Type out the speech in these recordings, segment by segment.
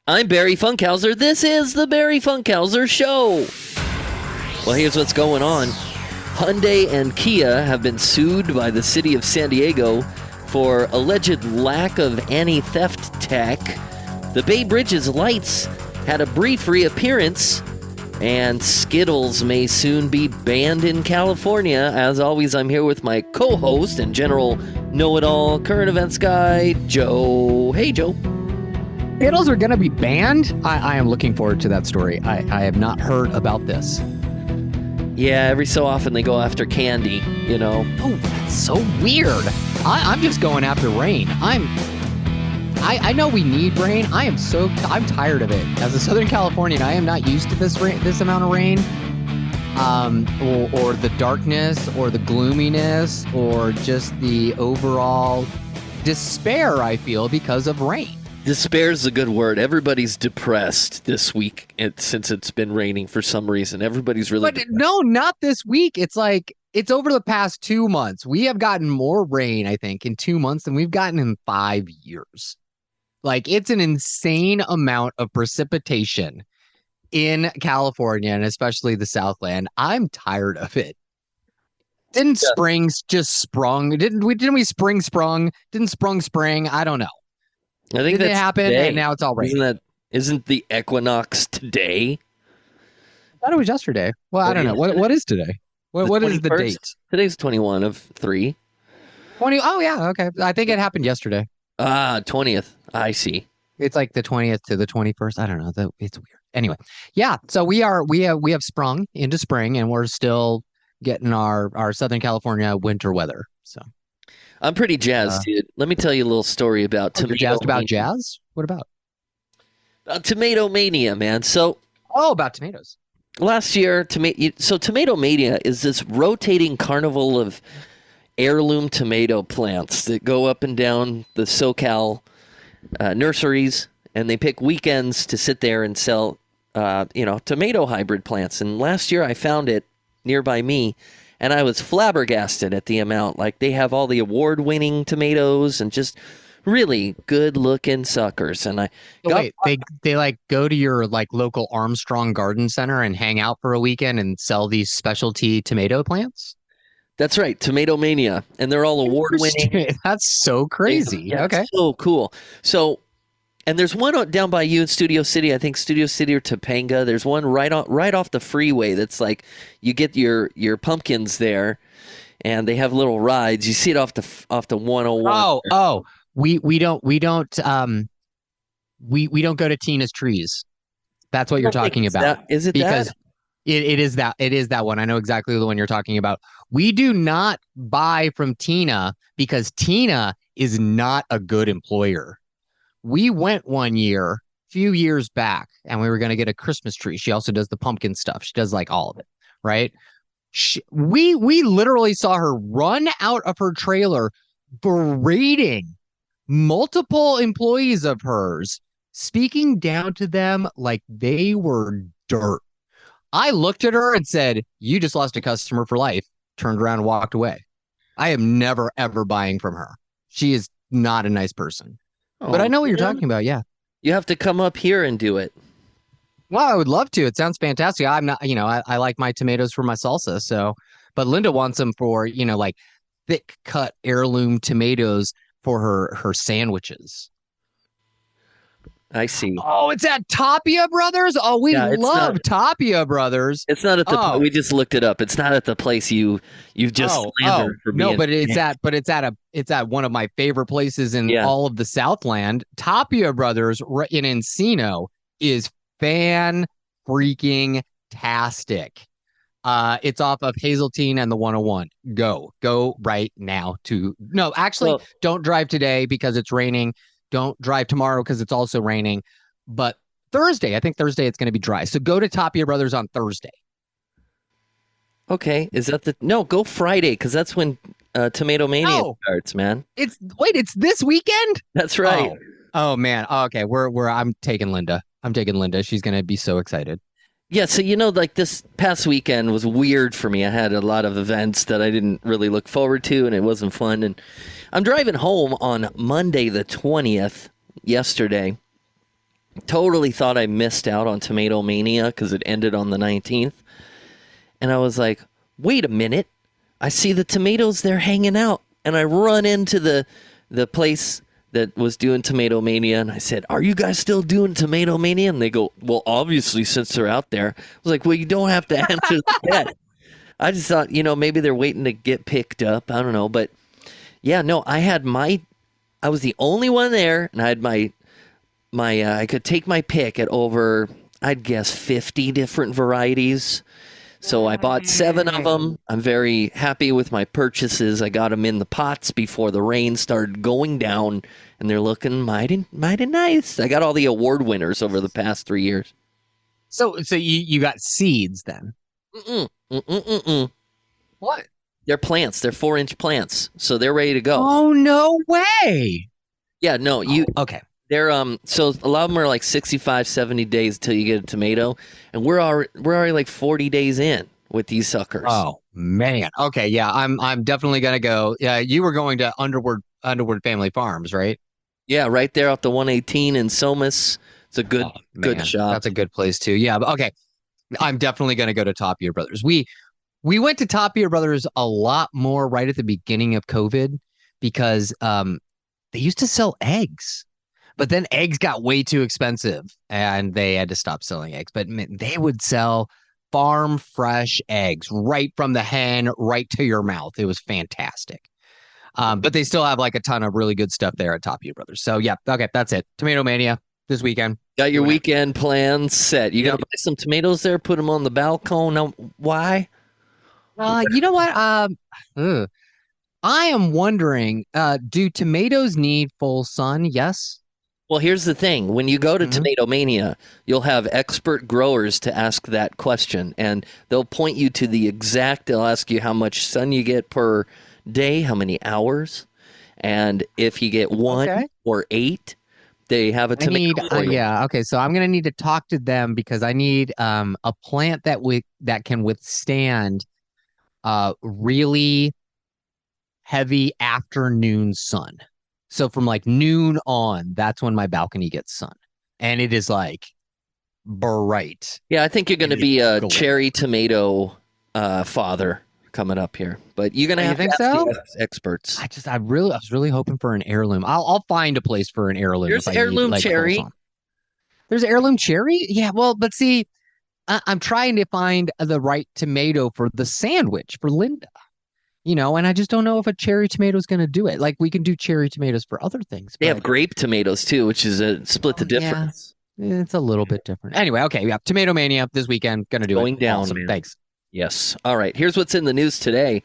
I'm Barry Funkhauser. This is the Barry Funkhauser Show. Well, here's what's going on. Hyundai and Kia have been sued by the city of San Diego for alleged lack of anti-theft tech. The Bay Bridge's lights had a brief reappearance, and Skittles may soon be banned in California. As always, I'm here with my co-host and general know-it-all current events guy, Joe. Hey, Joe. Skittles are going to be banned? I am looking forward to that story. I have not heard about this. Yeah, every so often they go after candy, you know. Oh, that's so weird. I'm just going after rain. I know we need rain. I'm tired of it. As a Southern Californian, I am not used to this amount of rain. Or the darkness, or the gloominess, or just the overall despair I feel because of rain. Despair is a good word. Everybody's depressed this week since it's been raining for some reason. Everybody's really depressed. No, not this week. It's like it's over the past 2 months. We have gotten more rain, I think, in 2 months than we've gotten in 5 years. Like, it's an insane amount of precipitation in California, and especially the Southland. I'm tired of it. Didn't spring just sprung? Didn't we spring sprung? Didn't sprung spring? I don't know. I think it happened, today. And now it's all right. Isn't the equinox today? I thought it was yesterday. Well, I don't know. What is today? What is the date? Today's 21 of 3. 20. Oh, yeah. Okay. I think it happened yesterday. 20th. I see. It's like the 20th to the 21st. I don't know. It's weird. Anyway, yeah. So we have sprung into spring, and we're still getting our Southern California winter weather. So I'm pretty jazzed, dude. Let me tell you a little story about tomato. You're jazzed about jazz? What about? Tomato mania, man. So, about tomatoes. Last year, Tomato Mania is this rotating carnival of heirloom tomato plants that go up and down the SoCal nurseries, and they pick weekends to sit there and sell, tomato hybrid plants. And last year, I found it nearby me. And I was flabbergasted at the amount. Like, they have all the award-winning tomatoes and just really good-looking suckers. And they like go to your like local Armstrong Garden Center and hang out for a weekend and sell these specialty tomato plants? That's right, Tomato Mania, and they're all award-winning. That's so crazy. Yeah, okay, so cool. So, and there's one down by you in Studio City. I think Studio City or Topanga. There's one right off the freeway. That's like you get your pumpkins there, and they have little rides. You see it off the 101. We don't go to Tina's Trees. That's what you're talking about. Is it because that? It is that one. I know exactly the one you're talking about. We do not buy from Tina because Tina is not a good employer. We went one year, a few years back, and we were going to get a Christmas tree. She also does the pumpkin stuff. She does like all of it, right? We literally saw her run out of her trailer berating multiple employees of hers, speaking down to them like they were dirt. I looked at her and said, "You just lost a customer for life." Turned around and walked away. I am never, ever buying from her. She is not a nice person. But I know what you're talking about, yeah. You have to come up here and do it. Well, I would love to. It sounds fantastic. I'm not, I like my tomatoes for my salsa, so, but Linda wants them for, like thick cut heirloom tomatoes for her sandwiches. I see. Oh, it's at Tapia Brothers? Oh, we love Tapia Brothers. It's not at the we just looked it up. It's not at the place you've just slandered for being. No, but it's at one of my favorite places in all of the Southland. Tapia Brothers in Encino is fan freaking tastic. It's off of Hazeltine and the 101. Go right now don't drive today because it's raining. Don't drive tomorrow because it's also raining. But Thursday, I think Thursday it's going to be dry. So go to Tapia Brothers on Thursday. Okay. Is that go Friday because that's when Tomato Mania starts, man. It's this weekend? That's right. Oh man. Oh, okay. I'm taking Linda. She's going to be so excited. Yeah, so like this past weekend was weird for me. I had a lot of events that I didn't really look forward to, and it wasn't fun. And I'm driving home on Monday the 20th, yesterday, Totally thought I missed out on Tomato Mania because it ended on the 19th. And I was like, wait a minute. I see the tomatoes there hanging out. And I run into the place that was doing Tomato Mania. And I said, are you guys still doing Tomato Mania? And they go, well, obviously, since they're out there. I was like, well, you don't have to answer that. I just thought, maybe they're waiting to get picked up. I don't know. But yeah, no, I was the only one there. And I had I could take my pick at over, I'd guess, 50 different varieties. So I bought 7 of them. I'm very happy with my purchases. I got them in the pots before the rain started going down, and they're looking mighty nice. I got all the award winners over the past 3 years. So you got seeds then? What? They're plants. They're 4-inch plants, so they're ready to go. Oh, no way. Yeah, no, okay. They're so a lot of them are like 65, 70 days until you get a tomato, and we're already like 40 days in with these suckers. Oh man. Okay, yeah, I'm definitely gonna go. Yeah, you were going to Underwood Family Farms, right? Yeah, right there off the 118 in Somas. It's a good shop. That's a good place too. Yeah, but okay. I'm definitely gonna go to Tapia Brothers. We went to Tapia Brothers a lot more right at the beginning of COVID because they used to sell eggs. But then eggs got way too expensive and they had to stop selling eggs. But they would sell farm fresh eggs right from the hen right to your mouth. It was fantastic. But they still have like a ton of really good stuff there at Tapia Brothers. So yeah, okay, that's it. Tomato Mania this weekend. Got your weekend plans set. You gonna buy some tomatoes there, put them on the balcony? Now, why? You know what? I am wondering, do tomatoes need full sun? Yes. Well, here's the thing. When you go to Tomato Mania, you'll have expert growers to ask that question, and they'll point you to they'll ask you how much sun you get per day, how many hours, and if you get 1 or 8, they have a tomato for you. Yeah, okay, so I'm going to need to talk to them because I need a plant that can withstand really heavy afternoon sun. So from like noon on, that's when my balcony gets sun. And it is like bright. Yeah, I think you're going to be a cherry tomato father coming up here. But you're going to have to ask the experts. I was really hoping for an heirloom. I'll find a place for an heirloom. There's heirloom cherry. There's heirloom cherry? Yeah, well, but see, I'm trying to find the right tomato for the sandwich for Linda. And I just don't know if a cherry tomato is going to do it. Like, we can do cherry tomatoes for other things. They have grape tomatoes, too, which is split the difference. Yeah, it's a little bit different. Anyway, okay, yeah, Tomato Mania this weekend. Going to do it. Going down. Awesome. Thanks. Yes. All right, here's what's in the news today.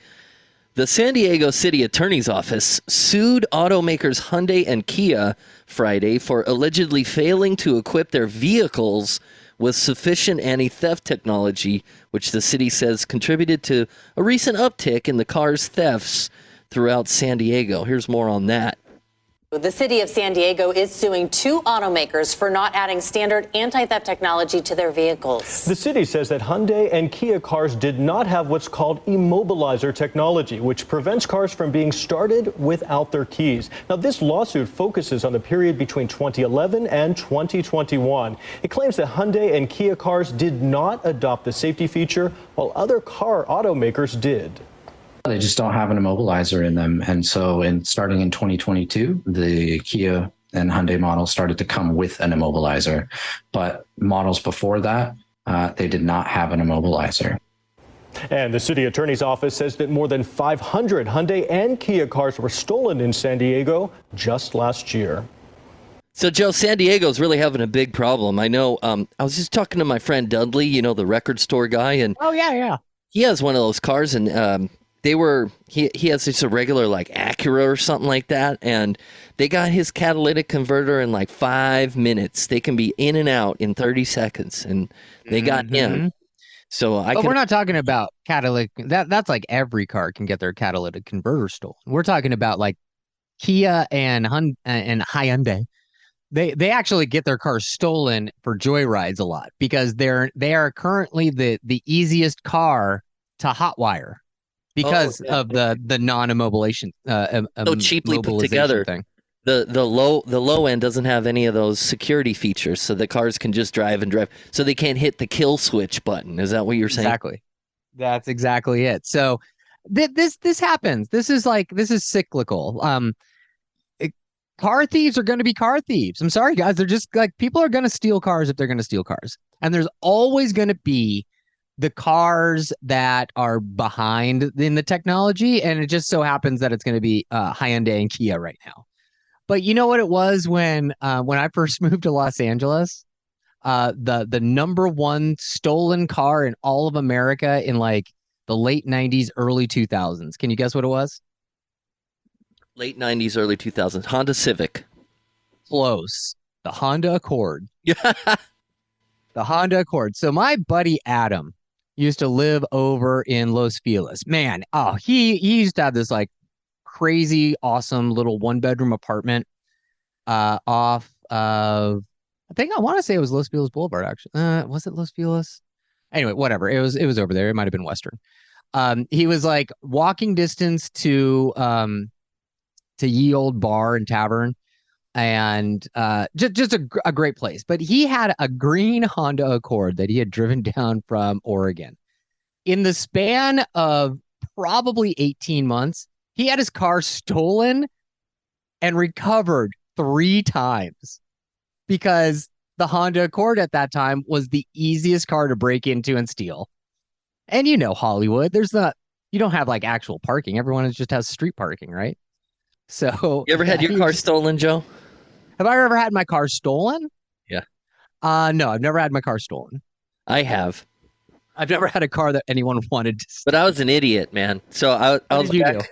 The San Diego City Attorney's Office sued automakers Hyundai and Kia Friday for allegedly failing to equip their vehicles with sufficient anti-theft technology, which the city says contributed to a recent uptick in the car's thefts throughout San Diego. Here's more on that. The city of San Diego is suing 2 automakers for not adding standard anti-theft technology to their vehicles. The city says that Hyundai and Kia cars did not have what's called immobilizer technology, which prevents cars from being started without their keys. Now, this lawsuit focuses on the period between 2011 and 2021. It claims that Hyundai and Kia cars did not adopt the safety feature, while other car automakers did. They just don't have an immobilizer in them. And so starting in 2022, the Kia and Hyundai models started to come with an immobilizer. But models before that, they did not have an immobilizer. And the city attorney's office says that more than 500 Hyundai and Kia cars were stolen in San Diego just last year. So, Joe, San Diego's really having a big problem. I know. I was just talking to my friend Dudley, the record store guy. And yeah. He has one of those cars, and he has just a regular like Acura or something like that, and they got his catalytic converter in like 5 minutes. They can be in and out in 30 seconds, and they got him. So we're not talking about catalytic. That's like every car can get their catalytic converter stolen. We're talking about like Kia and Hyundai. They actually get their cars stolen for joyrides a lot because they are currently the easiest car to hotwire. Because of the non-immobilization, so cheaply put together thing. The low end doesn't have any of those security features, so the cars can just drive and drive. So they can't hit the kill switch button. Is that what you're saying? Exactly. That's exactly it. So this happens. This is cyclical. Car thieves are going to be car thieves. I'm sorry, guys. They're just like, people are going to steal cars if they're going to steal cars. And there's always going to be the cars that are behind in the technology. And it just so happens that it's going to be Hyundai and Kia right now. But you know what it was when I first moved to Los Angeles? The number one stolen car in all of America in like the late 90s, early 2000s. Can you guess what it was? Late 90s, early 2000s. Honda Civic. Close. The Honda Accord. Yeah. The Honda Accord. So my buddy Adam used to live over in Los Feliz. Man, he used to have this like crazy, awesome little one-bedroom apartment off of, I think I want to say it was Los Feliz Boulevard, actually. Was it Los Feliz? Anyway, whatever. It was over there. It might have been Western. He was like walking distance to Ye Old Bar and Tavern, and just a great place. But he had a green Honda Accord that he had driven down from Oregon. In the span of probably 18 months, he had his car stolen and recovered 3 times because the Honda Accord at that time was the easiest car to break into and steal. And you know, Hollywood, you don't have like actual parking. Everyone just has street parking, right? So You ever had your car stolen, Joe? have I ever had my car stolen? Yeah. No, I've never had my car stolen. I have. I've never had a car that anyone wanted to steal. But I was an idiot, man. So I What was did you back, do?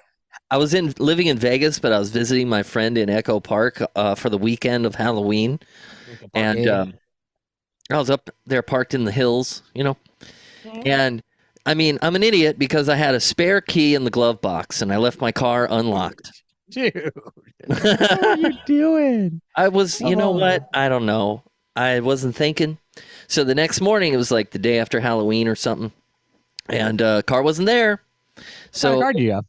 I was living in Vegas, but I was visiting my friend in Echo Park for the weekend of Halloween. And I was up there parked in the hills, and I mean, I'm an idiot because I had a spare key in the glove box and I left my car unlocked. Dude, what are you doing? I was, you know Oh. what? I don't know. I wasn't thinking. So the next morning, it was like the day after Halloween or something, and car wasn't there. What kind of So car do you have?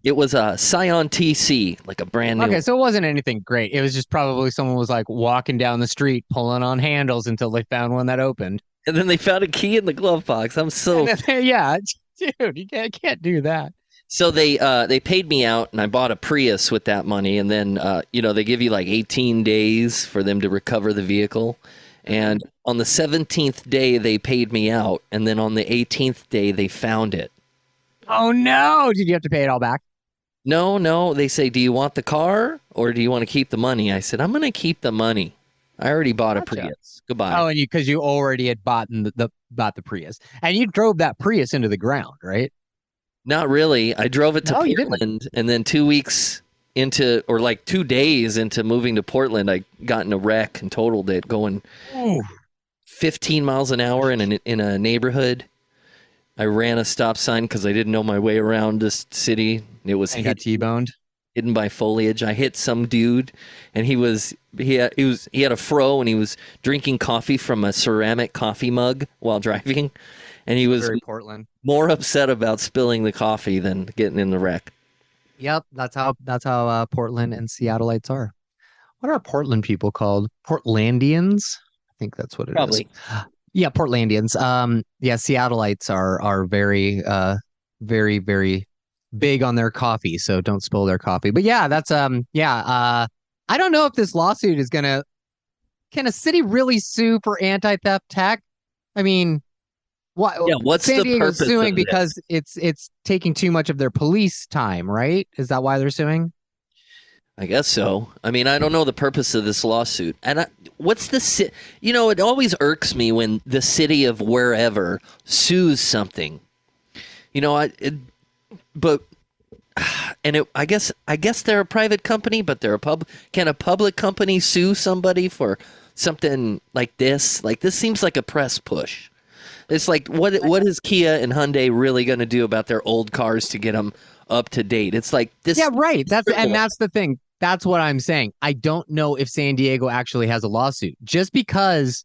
it was a Scion TC, like a brand new. Okay, so it wasn't anything great. It was just probably someone was like walking down the street, pulling on handles until they found one that opened. And then they found a key in the glove box. I'm so And then, yeah, dude, you can't do that. So they paid me out, and I bought a Prius with that money, and then they give you like 18 days for them to recover the vehicle, and on the 17th day they paid me out, and then on the 18th day they found it. Oh no! Did you have to pay it all back? No, they say, do you want the car or do you want to keep the money? I said, I'm going to keep the money. I already bought a Gotcha. Prius. Goodbye. Oh, and because you already had bought the Prius, and you drove that Prius into the ground, right? Not really. I drove it to No, you didn't. Portland, and then 2 weeks into, or like 2 days into moving to Portland, I got in a wreck and totaled it going Ooh. 15 miles an hour in a neighborhood. I ran a stop sign because I didn't know my way around this city. It was And got T-boned. hidden by foliage. I hit some dude, and he had a fro, and he was drinking coffee from a ceramic coffee mug while driving, and he was Very Portland. more upset about spilling the coffee than getting in the wreck. Yep, that's how Portland and Seattleites are. What are Portland people called? Portlandians? I think that's what it is. Probably. Yeah, Portlandians. Yeah, Seattleites are very, very, very big on their coffee, so don't spill their coffee. But yeah, that's I don't know if this lawsuit is gonna. Can a city really sue for anti-theft tech? I mean, what? Yeah, what's San the Diego's purpose suing of this? because it's taking too much of their police time, right? Is that why they're suing? I guess so. I mean, I don't know the purpose of this lawsuit. And what's the it always irks me when the city of wherever sues something. I guess they're a private company, but they're can a public company sue somebody for something like this? Like, this seems like a press push. It's like, what is Kia and Hyundai really going to do about their old cars to get them up to date? It's like this. Yeah, right. That's the thing. That's what I'm saying. I don't know if San Diego actually has a lawsuit. Just because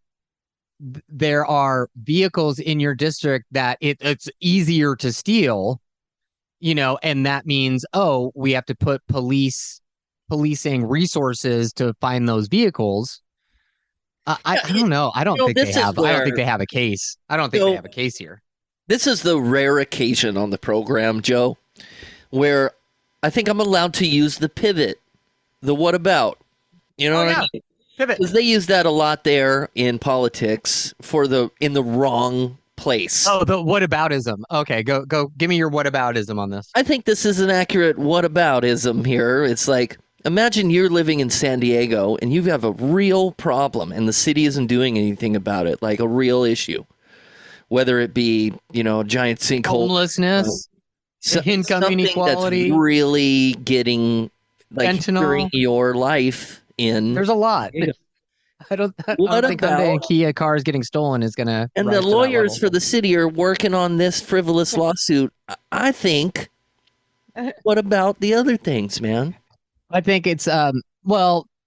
there are vehicles in your district that it's easier to steal, and that means, we have to put police policing resources to find those vehicles. I don't know. I don't think they have. I don't think they have a case. I don't think they have a case here. This is the rare occasion on the program, Joe, where I think I'm allowed to use the pivot, the what about. You know what I mean? Pivot. Because they use that a lot there in politics in the wrong place. Oh, the whataboutism. Okay, go. Give me your whataboutism on this. I think this is an accurate whataboutism here. It's like, imagine you're living in San Diego and you have a real problem and the city isn't doing anything about it, like a real issue. Whether it be, a giant sinkhole. Homelessness, income inequality. That's really getting, during your life in. There's a lot. I don't think Hyundai and Kia cars getting stolen is going to. And the lawyers for the city are working on this frivolous lawsuit. I think. What about the other things, man? I think it's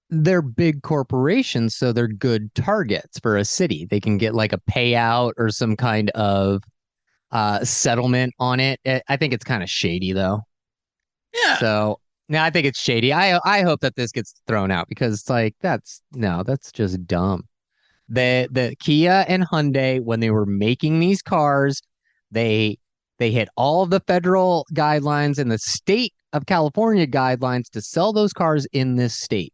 they're big corporations, so they're good targets for a city. They can get like a payout or some kind of settlement on it. I think it's kind of shady, though. Yeah. So now I think it's shady. I hope that this gets thrown out because it's like that's just dumb. The Kia and Hyundai, when they were making these cars, they hit all of the federal guidelines and the state of California guidelines to sell those cars in this state.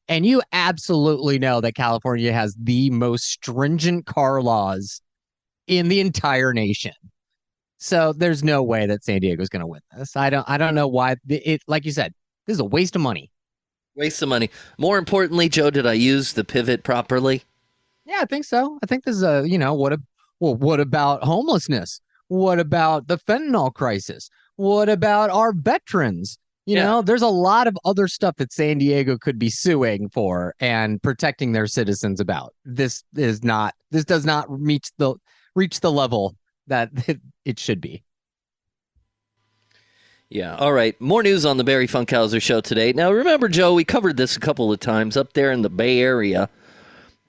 And you absolutely know that California has the most stringent car laws in the entire nation. So there's no way that San Diego is going to win this. I don't know why. Like you said, this is a waste of money. Waste of money. More importantly, Joe, did I use the pivot properly? Yeah, I think so. I think this is what about homelessness? What about the fentanyl crisis? What about our veterans? There's a lot of other stuff that San Diego could be suing for and protecting their citizens about. This does not reach the level that it should be. Yeah. All right. More news on the Barry Funkhauser show today. Now, remember, Joe, we covered this a couple of times up there in the Bay Area.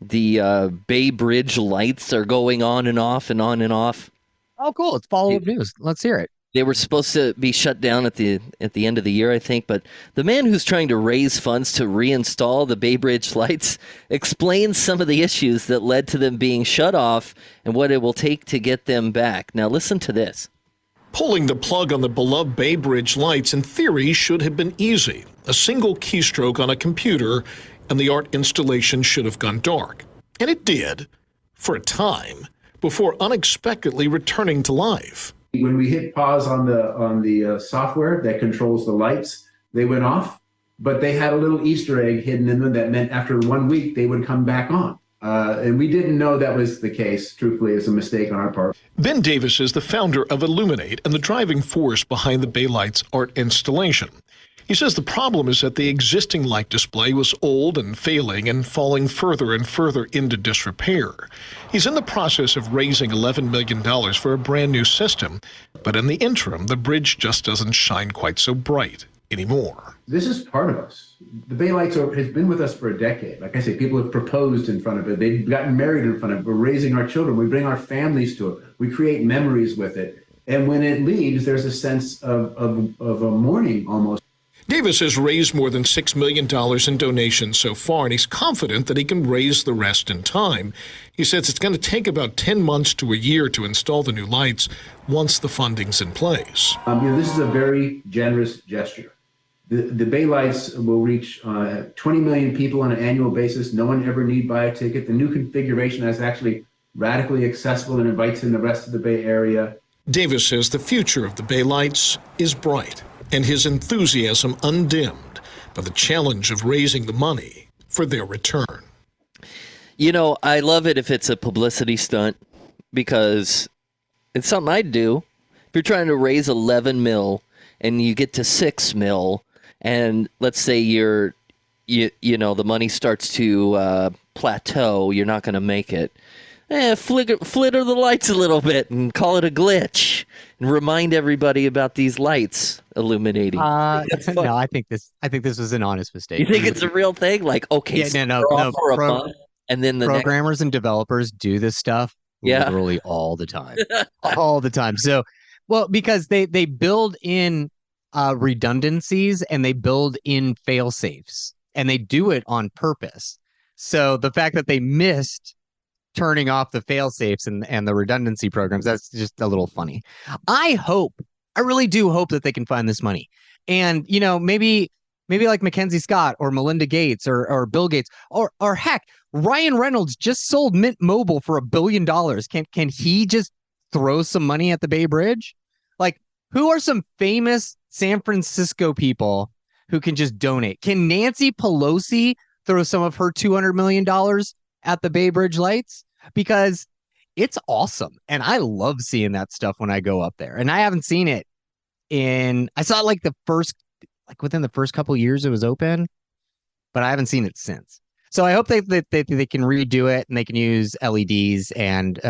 The Bay Bridge lights are going on and off and on and off. Oh, cool. It's follow-up news. Let's hear it. They were supposed to be shut down at the end of the year, I think. But the man who's trying to raise funds to reinstall the Bay Bridge lights explains some of the issues that led to them being shut off and what it will take to get them back. Now, listen to this. Pulling the plug on the beloved Bay Bridge lights, in theory, should have been easy. A single keystroke on a computer, and the art installation should have gone dark. And it did, for a time, before unexpectedly returning to life. When we hit pause on the software that controls the lights, they went off, but they had a little Easter egg hidden in them that meant after 1 week they would come back on. And we didn't know that was the case. Truthfully, it's a mistake on our part. Ben Davis is the founder of Illuminate and the driving force behind the Bay Lights art installation. He says the problem is that the existing light display was old and failing and falling further and further into disrepair. He's in the process of raising $11 million for a brand new system, but in the interim, the bridge just doesn't shine quite so bright anymore. This is part of us. The Bay Lights has been with us for a decade. Like I say, people have proposed in front of it. They've gotten married in front of it. We're raising our children. We bring our families to it. We create memories with it. And when it leaves, there's a sense of a mourning almost. Davis has raised more than $6 million in donations so far, and he's confident that he can raise the rest in time. He says it's going to take about 10 months to a year to install the new lights once the funding's in place. This is a very generous gesture. The Bay Lights will reach 20 million people on an annual basis. No one ever need buy a ticket. The new configuration is actually radically accessible and invites in the rest of the Bay Area. Davis says the future of the Bay Lights is bright, and his enthusiasm undimmed by the challenge of raising the money for their return. I love it if it's a publicity stunt because it's something I'd do. If you're trying to raise 11 mil and you get to 6 mil, and let's say the money starts to plateau, you're not going to make it. Flitter the lights a little bit and call it a glitch and remind everybody about these lights illuminating. No, I think this was an honest mistake. You think it's a real thing? Like, okay, no. For a month, and then the programmers and developers do this stuff literally all the time, all the time. So, because they build in redundancies and they build in fail safes, and they do it on purpose. So the fact that they missed turning off the fail safes and the redundancy programs, that's just a little funny. I really do hope that they can find this money. And, maybe like Mackenzie Scott or Melinda Gates or Bill Gates or heck, Ryan Reynolds just sold Mint Mobile for $1 billion. Can he just throw some money at the Bay Bridge? Like, who are some famous San Francisco people who can just donate? Can Nancy Pelosi throw some of her $200 million at the Bay Bridge lights? Because it's awesome. And I love seeing that stuff when I go up there. And I haven't seen it I saw it within the first couple of years it was open, but I haven't seen it since. So I hope they can redo it and they can use LEDs and,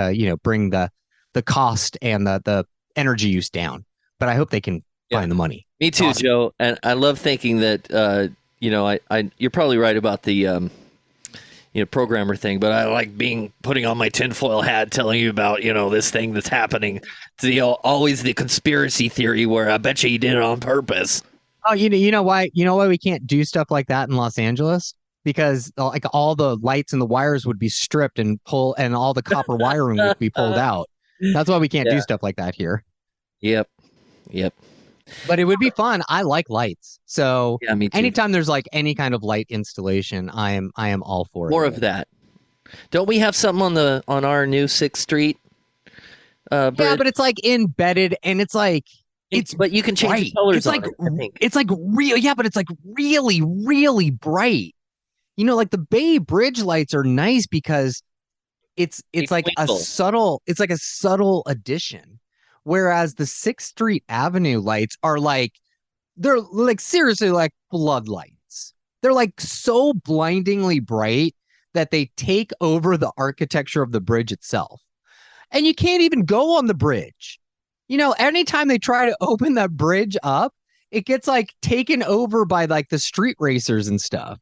bring the cost and the energy use down. But I hope they can find the money. Me too, awesome. Joe. And I love thinking that, you're probably right about the, programmer thing, but I like putting on my tinfoil hat, telling you about, this thing that's happening. It's always the conspiracy theory where I bet you did it on purpose. Oh, you know why we can't do stuff like that in Los Angeles? Because like all the lights and the wires would be stripped and all the copper wiring would be pulled out. That's why we can't do stuff like that here. Yep. But it would be fun. I like lights. So me too. Anytime there's like any kind of light installation, I am all for it. More of that. Don't we have something on our new 6th Street? Yeah, but it's like embedded and it's like but you can change the colors. It's like real. Yeah, but it's like really, really bright. Like the Bay Bridge lights are nice because it's like a subtle addition. Whereas the 6th Street Avenue lights are they're like seriously like floodlights. They're like so blindingly bright that they take over the architecture of the bridge itself. And you can't even go on the bridge. Anytime they try to open that bridge up, it gets like taken over by like the street racers and stuff.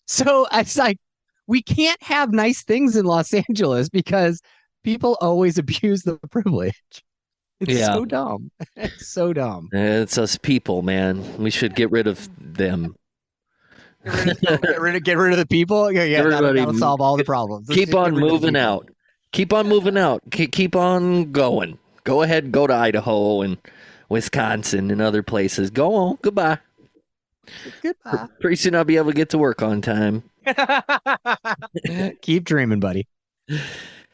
So it's like, we can't have nice things in Los Angeles because people always abuse the privilege. It's so dumb. It's so dumb. It's us people, man. We should get rid of them. Get rid of the people? Yeah, that'll solve all the problems. Keep on moving out. Keep on moving out. Keep on going. Go ahead, go to Idaho and Wisconsin and other places. Go on. Goodbye. Goodbye. Pretty soon I'll be able to get to work on time. Keep dreaming, buddy.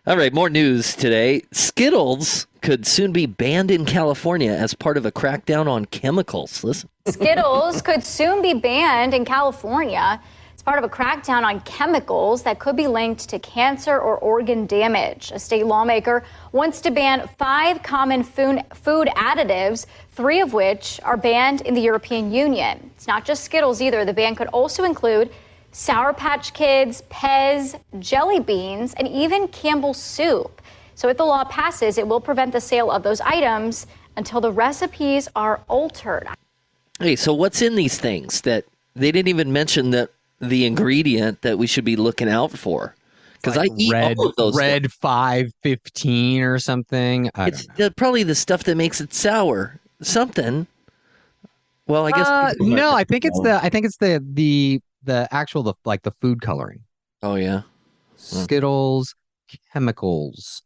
All right, more news today. Skittles could soon be banned in California as part of a crackdown on chemicals. Listen. Skittles could soon be banned in California. It's part of a crackdown on chemicals that could be linked to cancer or organ damage. A state lawmaker wants to ban 5 common food additives, 3 of which are banned in the European Union. It's not just Skittles either. The ban could also include Sour Patch Kids, Pez, jelly beans, and even Campbell's soup. So if the law passes, it will prevent the sale of those items until the recipes are altered. Hey, so what's in these things that they didn't even mention that the ingredient that we should be looking out for? Because I eat all of those. Red 515 or something. It's probably the stuff that makes it sour. Something. Well, I guess no. I think it's the actual the food coloring. Oh yeah. Skittles chemicals.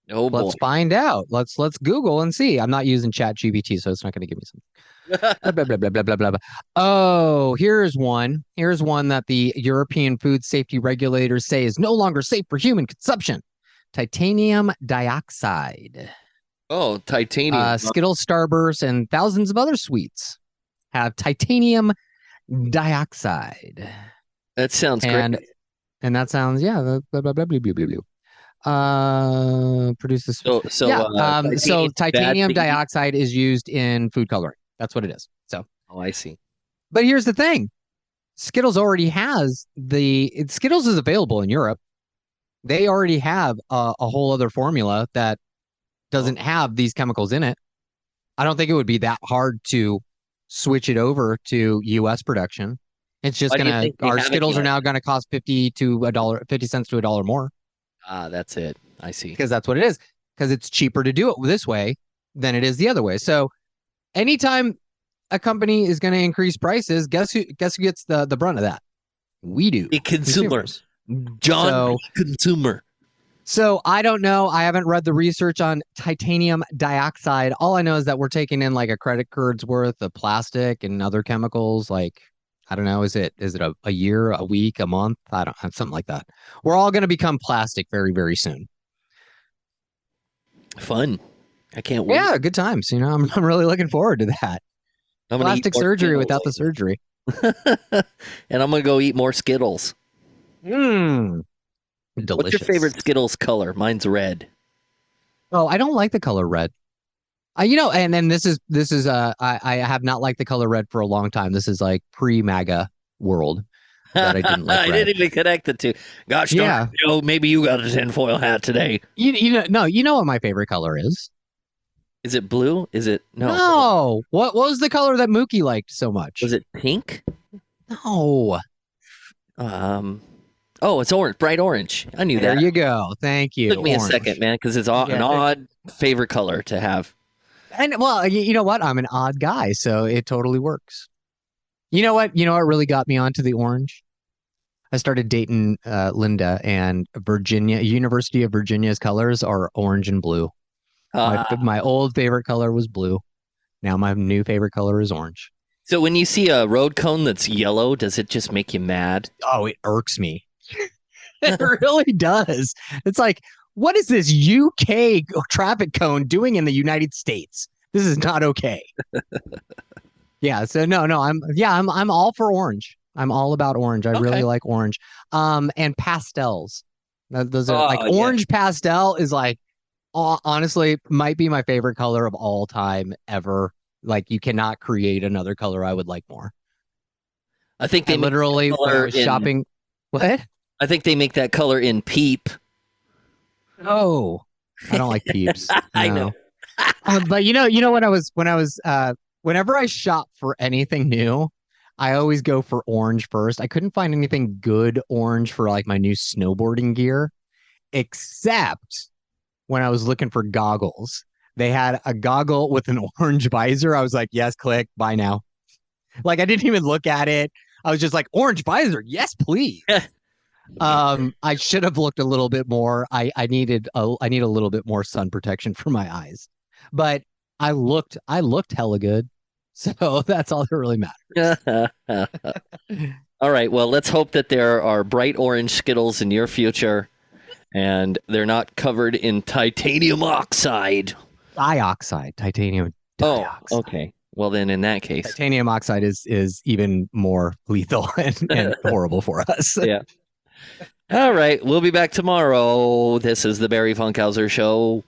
Oh boy. Let's find out. Let's Google and see. I'm not using ChatGPT, so it's not going to give me something. blah, blah, blah, blah, blah, blah, blah. Oh, here's one. Here's one that the European food safety regulators say is no longer safe for human consumption. Titanium dioxide. Oh, titanium. Skittles, Starburst, and thousands of other sweets have titanium dioxide. That sounds great. And that sounds, blah, blah, blah, blah, blah, blah, blah. Produces so titanium dioxide is used in food coloring. That's what it is. So I see. But here's the thing. Skittles already has Skittles is available in Europe. They already have a whole other formula that doesn't have these chemicals in it. I don't think it would be that hard to switch it over to US production. It's just our Skittles are now gonna cost 50 cents to $1 more. Ah, that's it. I see. Because that's what it is. Because it's cheaper to do it this way than it is the other way. So anytime a company is going to increase prices, guess who gets the brunt of that? We do. The consumers. John, So- consumer. So I don't know. I haven't read the research on titanium dioxide. All I know is that we're taking in like a credit card's worth of plastic and other chemicals. Like, I don't know. Is it a year, a week, a month? I don't know, something like that. We're all going to become plastic very, very soon. Fun. I can't wait. Yeah, good times. I'm really looking forward to that. I'm gonna eat Plastic more surgery Skittles without the later. surgery. And I'm going to go eat more Skittles. Mmm. Delicious. What's your favorite Skittles color? Mine's red. Oh, I don't like the color red. And then this is I have not liked the color red for a long time. This is like pre-MAGA world that I didn't like I red. didn't even connect the two. Gosh darn it, Joe, maybe you got a tinfoil hat today. You know what my favorite color is? Is it blue? Is it No. What was the color that Mookie liked so much? Was it pink? No. Oh, it's orange, bright orange. I knew There that. you go. Thank you. Took me Orange. a second, man, because it's an odd favorite color to have. And well, you know what? I'm an odd guy, so it totally works. You know what? Really got me onto the orange? I started dating Linda, and University of Virginia's colors are orange and blue. My old favorite color was blue. Now my new favorite color is orange. So when you see a road cone that's yellow, does it just make you mad? Oh, it irks me. It really does. It's like, what is this UK traffic cone doing in the United States? This is not okay. Yeah. So no, I'm all for orange. I'm all about orange. I really like orange. And pastels. Those are like orange pastel is like, honestly, might be my favorite color of all time ever. Like, you cannot create another color I would like more. I think they literally when I was shopping. What? I think they make that color in Peep. Oh, I don't like Peeps. I know. But whenever I shop for anything new, I always go for orange first. I couldn't find anything good orange for like my new snowboarding gear, except when I was looking for goggles. They had a goggle with an orange visor. I was like, yes, click, buy now. Like, I didn't even look at it. I was just like, orange visor, yes, please. I should have looked a little bit more. I need a little bit more sun protection for my eyes. But I looked hella good. So that's all that really matters. All right. Well, let's hope that there are bright orange Skittles in your future and they're not covered in titanium oxide. Titanium dioxide. Oh, okay. Well, then in that case, titanium oxide is even more lethal and horrible for us. Yeah. All right. We'll be back tomorrow. This is the Barry Funkhauser Show.